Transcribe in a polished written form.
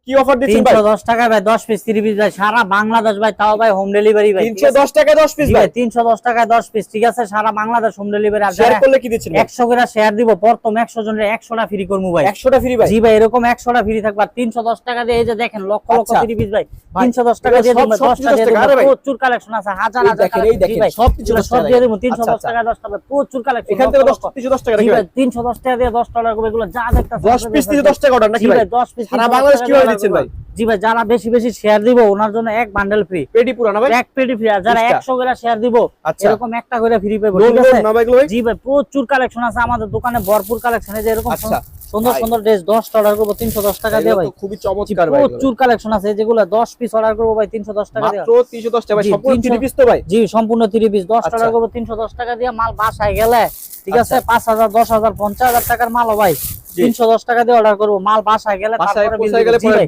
কি অফার দিচ্ছেন ভাই? 310 টাকা ভাই 10 পিস 30 পিস ভাই সারা বাংলাদেশ ভাই, তাও ভাই হোম ডেলিভারি ভাই। 310 টাকায় 10 পিস ভাই? 310 টাকায় 10 পিস, ঠিক আছে, সারা বাংলাদেশ হোম ডেলিভারি। আর শেয়ার করলে কি দিচ্ছেন ভাই? 100 করে শেয়ার দিব, প্রথম 100 জনের 100টা ফ্রি করব ভাই। 100টা ফ্রি ভাই? জি ভাই, এরকম 100টা ফ্রি থাকবে। আর 310 টাকা দিয়ে এই যে দেখেন লক্ষ লক্ষ 30 পিস ভাই, 310 টাকা দিয়ে দিবেন। 10টা দিয়ে দিবেন, প্রচুর কালেকশন আছে, হাজার হাজার দেখেন, এই দেখেন সব কিছু সব দিয়ে দেব। 310 টাকা 10 টাকা প্রচুর কালেকশন। এখান থেকে 310 টাকা রাখি ভাই। 310 টাকা দিয়ে 10 টাকা করবে, এগুলো যা দেখতাছেন 10 পিস দিয়ে 10 টাকা অর্ডার নাকি ভাই? 10 পিস সারা বাংলাদেশ কিভাবে দিচ্ছেন ভাই? জি ভাই, যারা বেশি বেশি শেয়ার দিব ওনার জন্য এক বান্ডেল ফ্রি, পেডি পুরা না ভাই? এক পেডি ফ্রি। আর যারা 100 করে শেয়ার দিব এরকম একটা করে ফ্রি পাবো, ঠিক ঠিক আছে? না ভাই? জি ভাই, প্রচুর কালেকশন আছে আমাদের দোকানে, ভরপুর কালেকশন। এই যে এরকম আচ্ছা সুন্দর সুন্দর ড্রেস 10 টা অর্ডার করব 310 টাকা দিয়ে ভাই। খুবই চমৎকার ভাই, প্রচুর কালেকশন আছে, যেগুলো 10 পিস অর্ডার করব ভাই 310 টাকা দিয়ে, মাত্র 310 টাকা ভাই। সম্পূর্ণ 3 পিস তো ভাই? জি সম্পূর্ণ 30 পিস 10 অর্ডার করব 310 টাকা দিয়ে। মাল বাসায় গেলে ঠিক আছে 5000 10000 50000 টাকার মালও ভাই 310 টাকা দিয়ে অর্ডার করব, মাল বাসায় গেলে বাসায় তারপরে পৌঁছে গেলে